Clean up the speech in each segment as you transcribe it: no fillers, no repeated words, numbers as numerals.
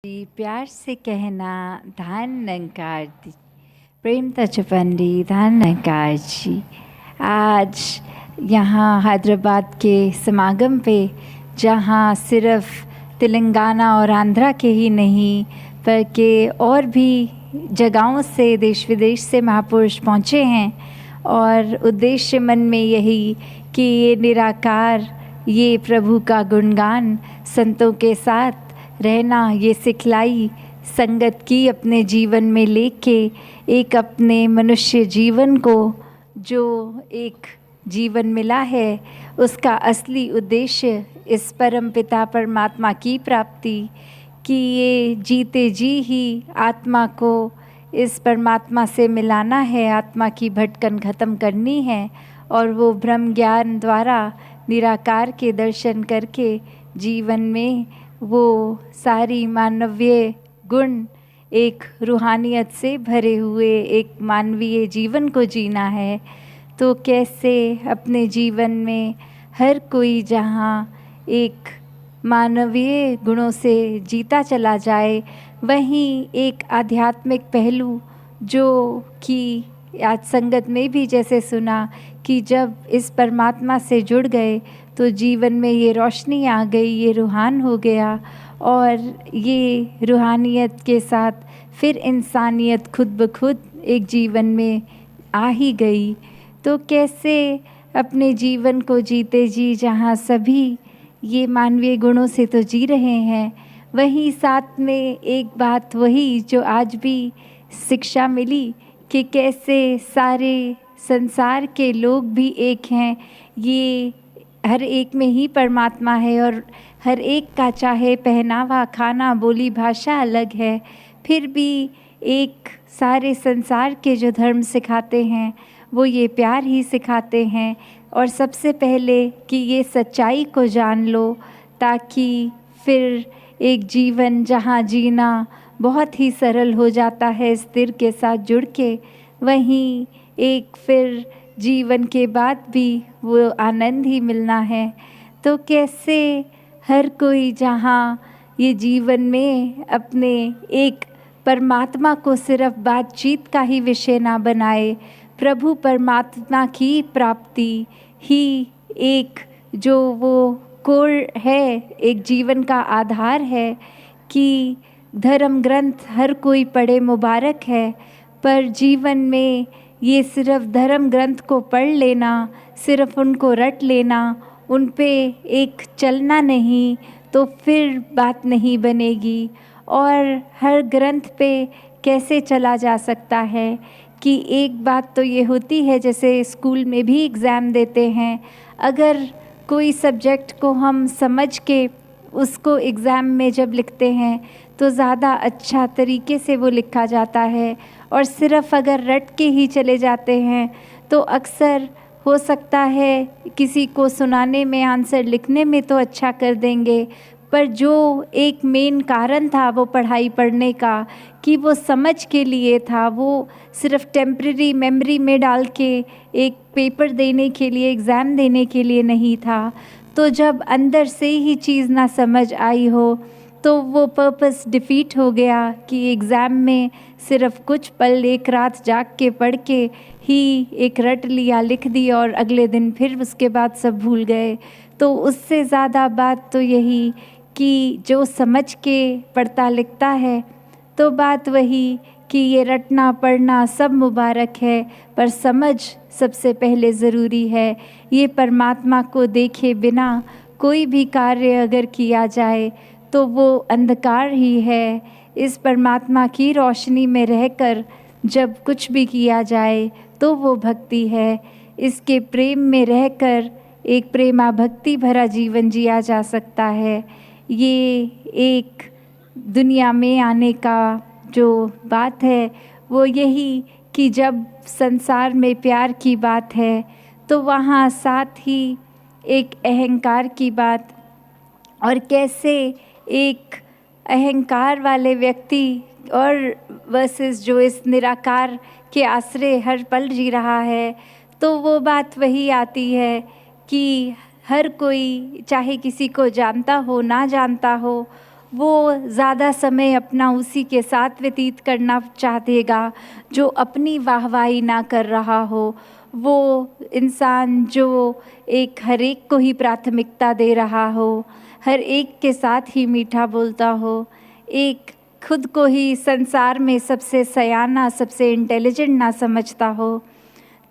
जी, प्यार से कहना धान नंकार दी, प्रेम तचपंडी धान नंकार जी। आज यहाँ हैदराबाद के समागम पे, जहाँ सिर्फ तेलंगाना और आंध्रा के ही नहीं बल्कि और भी जगहों से देश विदेश से महापुरुष पहुँचे हैं, और उद्देश्य मन में यही कि ये निराकार, ये प्रभु का गुणगान संतों के साथ रहना, ये सिखलाई संगत की अपने जीवन में लेके एक अपने मनुष्य जीवन को जो एक जीवन मिला है उसका असली उद्देश्य इस परम पिता परमात्मा की प्राप्ति, कि ये जीते जी ही आत्मा को इस परमात्मा से मिलाना है, आत्मा की भटकन ख़त्म करनी है और वो ब्रह्म ज्ञान द्वारा निराकार के दर्शन करके जीवन में वो सारी मानवीय गुण एक रूहानियत से भरे हुए एक मानवीय जीवन को जीना है। तो कैसे अपने जीवन में हर कोई जहाँ एक मानवीय गुणों से जीता चला जाए, वहीं एक आध्यात्मिक पहलू जो कि आज संगत में भी जैसे सुना कि जब इस परमात्मा से जुड़ गए तो जीवन में ये रोशनी आ गई, ये रूहान हो गया, और ये रूहानियत के साथ फिर इंसानियत खुद ब खुद एक जीवन में आ ही गई। तो कैसे अपने जीवन को जीते जी जहाँ सभी ये मानवीय गुणों से तो जी रहे हैं, वहीं साथ में एक बात वही जो आज भी शिक्षा मिली कि कैसे सारे संसार के लोग भी एक हैं, ये हर एक में ही परमात्मा है और हर एक का चाहे पहनावा, खाना, बोली, भाषा अलग है, फिर भी एक सारे संसार के जो धर्म सिखाते हैं वो ये प्यार ही सिखाते हैं। और सबसे पहले कि ये सच्चाई को जान लो, ताकि फिर एक जीवन जहाँ जीना बहुत ही सरल हो जाता है स्थिर के साथ जुड़ के, वहीं एक फिर जीवन के बाद भी वो आनंद ही मिलना है। तो कैसे हर कोई जहाँ ये जीवन में अपने एक परमात्मा को सिर्फ बातचीत का ही विषय ना बनाए, प्रभु परमात्मा की प्राप्ति ही एक जो वो कोर है, एक जीवन का आधार है कि धर्म ग्रंथ हर कोई पढ़े मुबारक है, पर जीवन में ये सिर्फ धर्म ग्रंथ को पढ़ लेना, सिर्फ उनको रट लेना, उन पे एक चलना नहीं, तो फिर बात नहीं बनेगी। और हर ग्रंथ पे कैसे चला जा सकता है कि एक बात तो ये होती है, जैसे स्कूल में भी एग्ज़ाम देते हैं, अगर कोई सब्जेक्ट को हम समझ के उसको एग्ज़ाम में जब लिखते हैं तो ज़्यादा अच्छा तरीके से वो लिखा जाता है, और सिर्फ अगर रट के ही चले जाते हैं तो अक्सर हो सकता है किसी को सुनाने में, आंसर लिखने में तो अच्छा कर देंगे, पर जो एक मेन कारण था वो पढ़ाई पढ़ने का, कि वो समझ के लिए था, वो सिर्फ टेम्परेरी मेमोरी में डाल के एक पेपर देने के लिए, एग्ज़ाम देने के लिए नहीं था। तो जब अंदर से ही चीज़ ना समझ आई हो तो वो पर्पस डिफीट हो गया कि एग्ज़ाम में सिर्फ कुछ पल एक रात जाग के पढ़ के ही एक रट लिया, लिख दी, और अगले दिन फिर उसके बाद सब भूल गए। तो उससे ज़्यादा बात तो यही कि जो समझ के पढ़ता लिखता है, तो बात वही कि ये रटना पढ़ना सब मुबारक है, पर समझ सबसे पहले ज़रूरी है। ये परमात्मा को देखे बिना कोई भी कार्य अगर किया जाए तो वो अंधकार ही है। इस परमात्मा की रोशनी में रहकर जब कुछ भी किया जाए तो वो भक्ति है। इसके प्रेम में रहकर एक प्रेमा भक्ति भरा जीवन जिया जा सकता है। ये एक दुनिया में आने का जो बात है वो यही कि जब संसार में प्यार की बात है तो वहाँ साथ ही एक अहंकार की बात, और कैसे एक अहंकार वाले व्यक्ति और वर्सेस जो इस निराकार के आश्रय हर पल जी रहा है, तो वो बात वही आती है कि हर कोई चाहे किसी को जानता हो ना जानता हो, वो ज़्यादा समय अपना उसी के साथ व्यतीत करना चाहेगा जो अपनी वाहवाही ना कर रहा हो। वो इंसान जो एक हर एक को ही प्राथमिकता दे रहा हो, हर एक के साथ ही मीठा बोलता हो, एक खुद को ही संसार में सबसे सयाना, सबसे इंटेलिजेंट ना समझता हो।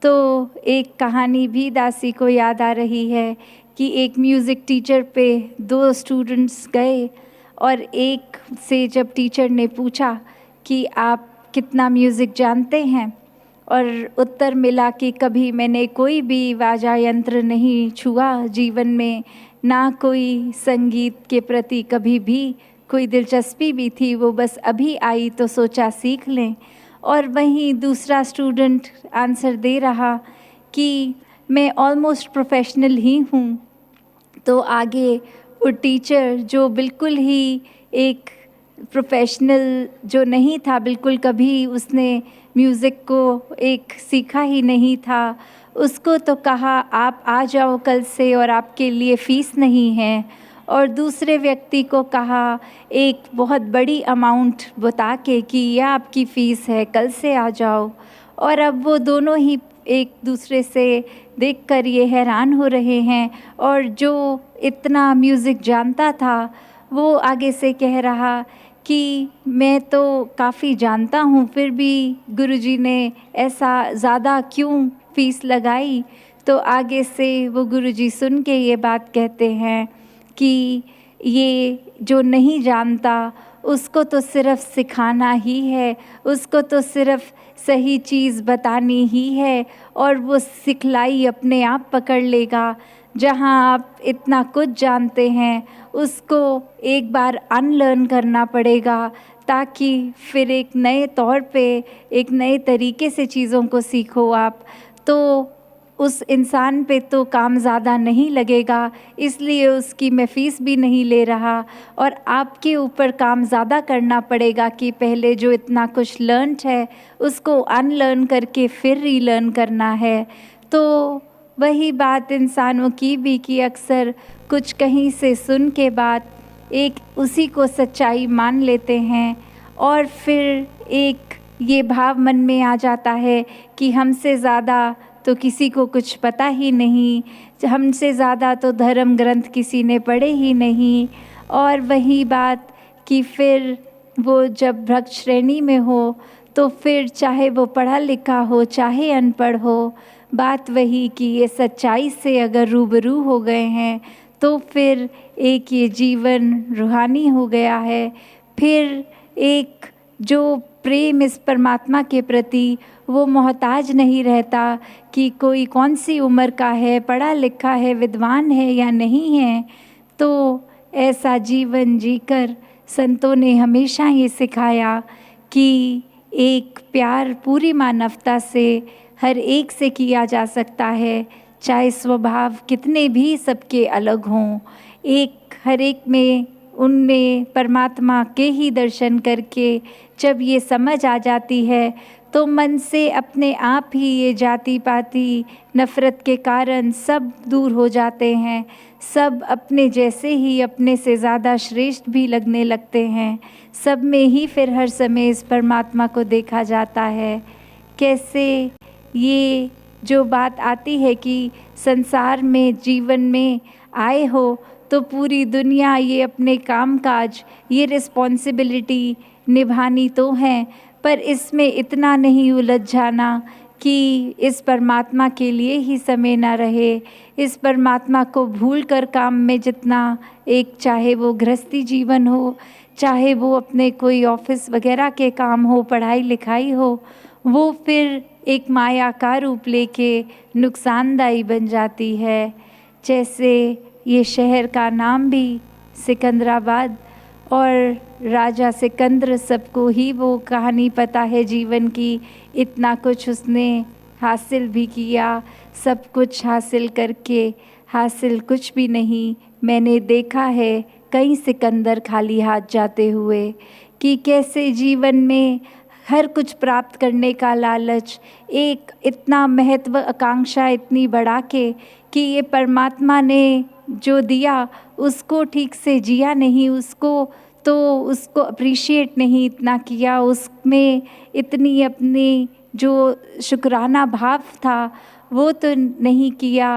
तो एक कहानी भी दासी को याद आ रही है कि एक म्यूज़िक टीचर पे 2 स्टूडेंट्स गए और एक से जब टीचर ने पूछा कि आप कितना म्यूज़िक जानते हैं, और उत्तर मिला कि कभी मैंने कोई भी वाजा यंत्र नहीं छुआ जीवन में, ना कोई संगीत के प्रति कभी भी कोई दिलचस्पी भी थी, वो बस अभी आई तो सोचा सीख लें। और वहीं दूसरा स्टूडेंट आंसर दे रहा कि मैं ऑलमोस्ट प्रोफेशनल ही हूँ। तो आगे वो टीचर जो बिल्कुल ही एक प्रोफेशनल जो नहीं था, बिल्कुल कभी उसने म्यूज़िक को एक सीखा ही नहीं था, उसको तो कहा आप आ जाओ कल से और आपके लिए फ़ीस नहीं है। और दूसरे व्यक्ति को कहा एक बहुत बड़ी अमाउंट बता के कि यह आपकी फ़ीस है, कल से आ जाओ। और अब वो दोनों ही एक दूसरे से देखकर ये हैरान हो रहे हैं, और जो इतना म्यूज़िक जानता था वो आगे से कह रहा कि मैं तो काफ़ी जानता हूँ, फिर भी गुरुजी ने ऐसा ज़्यादा क्यों फ़ीस लगाई। तो आगे से वो गुरुजी सुन के ये बात कहते हैं कि ये जो नहीं जानता उसको तो सिर्फ़ सिखाना ही है, उसको तो सिर्फ़ सही चीज़ बतानी ही है, और वो सिखलाई अपने आप पकड़ लेगा। जहाँ आप इतना कुछ जानते हैं उसको एक बार अनलर्न करना पड़ेगा, ताकि फिर एक नए तौर पे, एक नए तरीके से चीज़ों को सीखो आप। तो उस इंसान पे तो काम ज़्यादा नहीं लगेगा, इसलिए उसकी मैं फ़ीस भी नहीं ले रहा, और आपके ऊपर काम ज़्यादा करना पड़ेगा कि पहले जो इतना कुछ लर्न्ड है उसको अनलर्न करके फिर रीलर्न करना है। तो वही बात इंसानों की भी कि अक्सर कुछ कहीं से सुन के बाद एक उसी को सच्चाई मान लेते हैं, और फिर एक ये भाव मन में आ जाता है कि हमसे ज़्यादा तो किसी को कुछ पता ही नहीं, हमसे ज़्यादा तो धर्म ग्रंथ किसी ने पढ़े ही नहीं। और वही बात कि फिर वो जब भक्त श्रेणी में हो तो फिर चाहे वो पढ़ा लिखा हो चाहे अनपढ़ हो, बात वही कि ये सच्चाई से अगर रूबरू हो गए हैं तो फिर एक ये जीवन रूहानी हो गया है। फिर एक जो प्रेम इस परमात्मा के प्रति, वो मोहताज नहीं रहता कि कोई कौन सी उम्र का है, पढ़ा लिखा है, विद्वान है या नहीं है। तो ऐसा जीवन जीकर संतों ने हमेशा ये सिखाया कि एक प्यार पूरी मानवता से हर एक से किया जा सकता है, चाहे स्वभाव कितने भी सबके अलग हों। एक हर एक में उनमें परमात्मा के ही दर्शन करके जब ये समझ आ जाती है तो मन से अपने आप ही ये जाति पाति नफ़रत के कारण सब दूर हो जाते हैं। सब अपने जैसे ही अपने से ज़्यादा श्रेष्ठ भी लगने लगते हैं। सब में ही फिर हर समय इस परमात्मा को देखा जाता है। कैसे ये जो बात आती है कि संसार में जीवन में आए हो तो पूरी दुनिया ये अपने कामकाज, ये रिस्पॉन्सिबिलिटी निभानी तो है, पर इसमें इतना नहीं उलझ जाना कि इस परमात्मा के लिए ही समय ना रहे। इस परमात्मा को भूल कर काम में जितना, एक चाहे वो गृहस्थी जीवन हो, चाहे वो अपने कोई ऑफिस वगैरह के काम हो, पढ़ाई लिखाई हो, वो फिर एक माया का रूप लेके नुकसानदायी बन जाती है। जैसे ये शहर का नाम भी सिकंदराबाद, और राजा सिकंदर सबको ही वो कहानी पता है जीवन की। इतना कुछ उसने हासिल भी किया, सब कुछ हासिल करके हासिल कुछ भी नहीं। मैंने देखा है कई सिकंदर खाली हाथ जाते हुए, कि कैसे जीवन में हर कुछ प्राप्त करने का लालच, एक इतना महत्व आकांक्षा इतनी बढ़ा के कि ये परमात्मा ने जो दिया उसको ठीक से जिया नहीं, उसको तो उसको अप्रिशिएट नहीं इतना किया, उसमें इतनी अपनी जो शुक्राना भाव था वो तो नहीं किया,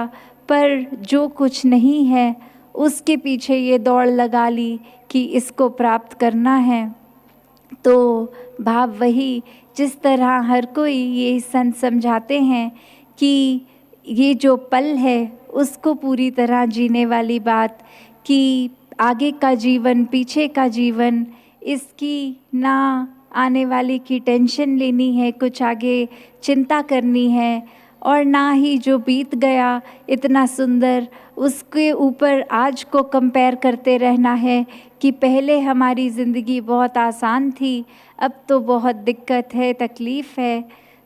पर जो कुछ नहीं है उसके पीछे ये दौड़ लगा ली कि इसको प्राप्त करना है। तो भाव वही, जिस तरह हर कोई ये संत समझाते हैं कि ये जो पल है उसको पूरी तरह जीने वाली बात, कि आगे का जीवन पीछे का जीवन इसकी ना आने वाली की टेंशन लेनी है, कुछ आगे चिंता करनी है, और ना ही जो बीत गया इतना सुंदर उसके ऊपर आज को कंपेयर करते रहना है कि पहले हमारी ज़िंदगी बहुत आसान थी, अब तो बहुत दिक्कत है, तकलीफ़ है।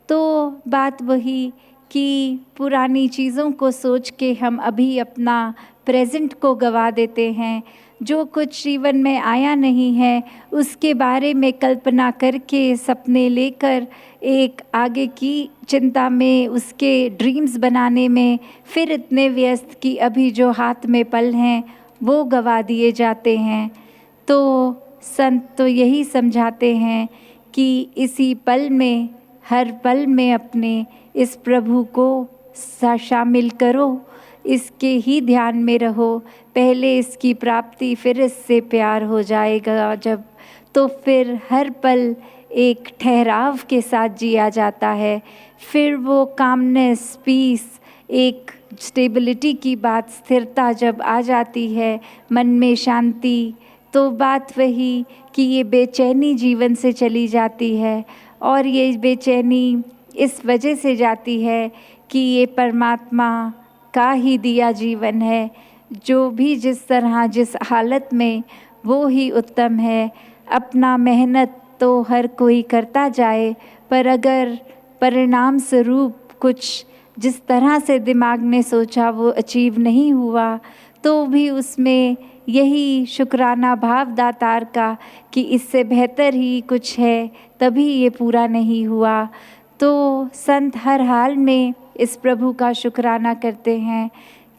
तो बात वही कि पुरानी चीज़ों को सोच के हम अभी अपना प्रेजेंट को गवा देते हैं। जो कुछ जीवन में आया नहीं है उसके बारे में कल्पना करके, सपने लेकर एक आगे की चिंता में, उसके ड्रीम्स बनाने में फिर इतने व्यस्त कि अभी जो हाथ में पल हैं वो गवा दिए जाते हैं। तो संत तो यही समझाते हैं कि इसी पल में, हर पल में अपने इस प्रभु को शामिल करो, इसके ही ध्यान में रहो। पहले इसकी प्राप्ति फिर इससे प्यार हो जाएगा जब, तो फिर हर पल एक ठहराव के साथ जिया जाता है। फिर वो कामनेस, पीस, एक स्टेबिलिटी की बात, स्थिरता जब आ जाती है, मन में शांति, तो बात वही कि ये बेचैनी जीवन से चली जाती है। और ये बेचैनी इस वजह से जाती है कि ये परमात्मा का ही दिया जीवन है, जो भी जिस तरह जिस हालत में वो ही उत्तम है। अपना मेहनत तो हर कोई करता जाए, पर अगर परिणाम स्वरूप कुछ जिस तरह से दिमाग ने सोचा वो अचीव नहीं हुआ, तो भी उसमें यही शुक्राना भाव दातार का कि इससे बेहतर ही कुछ है, तभी ये पूरा नहीं हुआ। तो संत हर हाल में इस प्रभु का शुक्राना करते हैं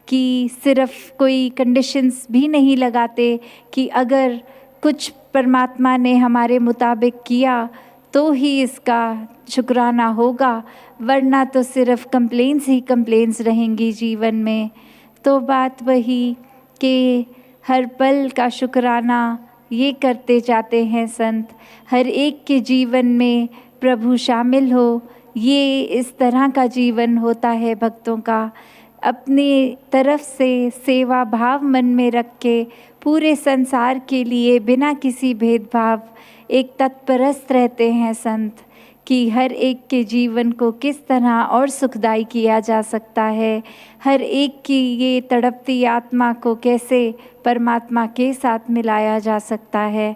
कि सिर्फ कोई कंडीशंस भी नहीं लगाते कि अगर कुछ परमात्मा ने हमारे मुताबिक किया तो ही इसका शुक्राना होगा, वरना तो सिर्फ कंप्लेंट्स ही कंप्लेंट्स रहेंगी जीवन में। तो बात वही कि हर पल का शुक्राना ये करते जाते हैं संत, हर एक के जीवन में प्रभु शामिल हो, ये इस तरह का जीवन होता है भक्तों का। अपने तरफ से सेवा भाव मन में रख के पूरे संसार के लिए बिना किसी भेदभाव एक तत्परस्त रहते हैं संत, कि हर एक के जीवन को किस तरह और सुखदायी किया जा सकता है, हर एक की ये तड़पती आत्मा को कैसे परमात्मा के साथ मिलाया जा सकता है।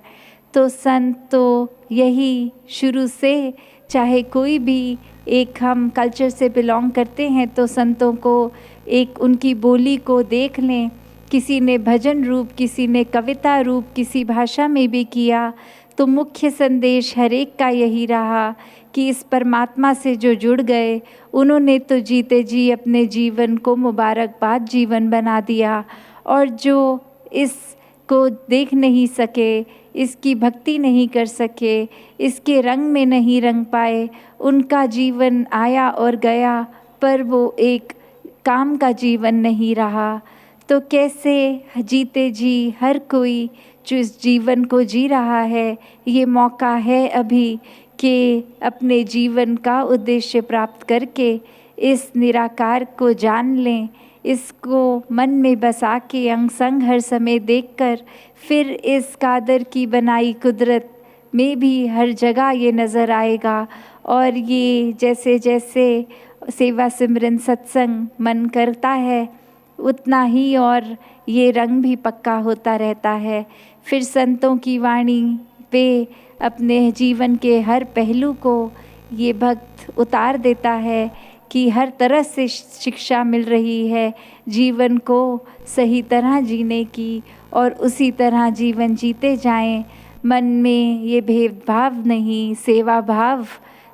तो संत तो यही शुरू से, चाहे कोई भी एक हम कल्चर से बिलोंग करते हैं तो संतों को एक उनकी बोली को देख लें, किसी ने भजन रूप, किसी ने कविता रूप, किसी भाषा में भी किया, तो मुख्य संदेश हर एक का यही रहा कि इस परमात्मा से जो जुड़ गए उन्होंने तो जीते जी अपने जीवन को मुबारकबाद जीवन बना दिया, और जो इसको देख नहीं सके, इसकी भक्ति नहीं कर सके, इसके रंग में नहीं रंग पाए, उनका जीवन आया और गया, पर वो एक काम का जीवन नहीं रहा। तो कैसे जीते जी हर कोई जो इस जीवन को जी रहा है, ये मौका है अभी कि अपने जीवन का उद्देश्य प्राप्त करके इस निराकार को जान लें, इसको मन में बसा के अंग संग हर समय देखकर फिर इस कादर की बनाई कुदरत में भी हर जगह ये नज़र आएगा। और ये जैसे जैसे सेवा सिमरन सत्संग मन करता है उतना ही और ये रंग भी पक्का होता रहता है। फिर संतों की वाणी पे अपने जीवन के हर पहलू को ये भक्त उतार देता है कि हर तरह से शिक्षा मिल रही है जीवन को सही तरह जीने की, और उसी तरह जीवन जीते जाएं। मन में ये भेदभाव नहीं, सेवा भाव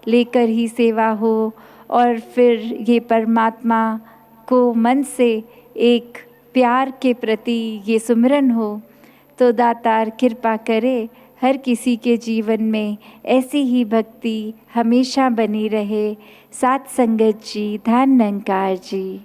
लेकर ही सेवा हो, और फिर ये परमात्मा को मन से एक प्यार के प्रति ये सुमिरन हो। तो दातार कृपा करे हर किसी के जीवन में ऐसी ही भक्ति हमेशा बनी रहे। सात संगत जी, धन निरंकार जी।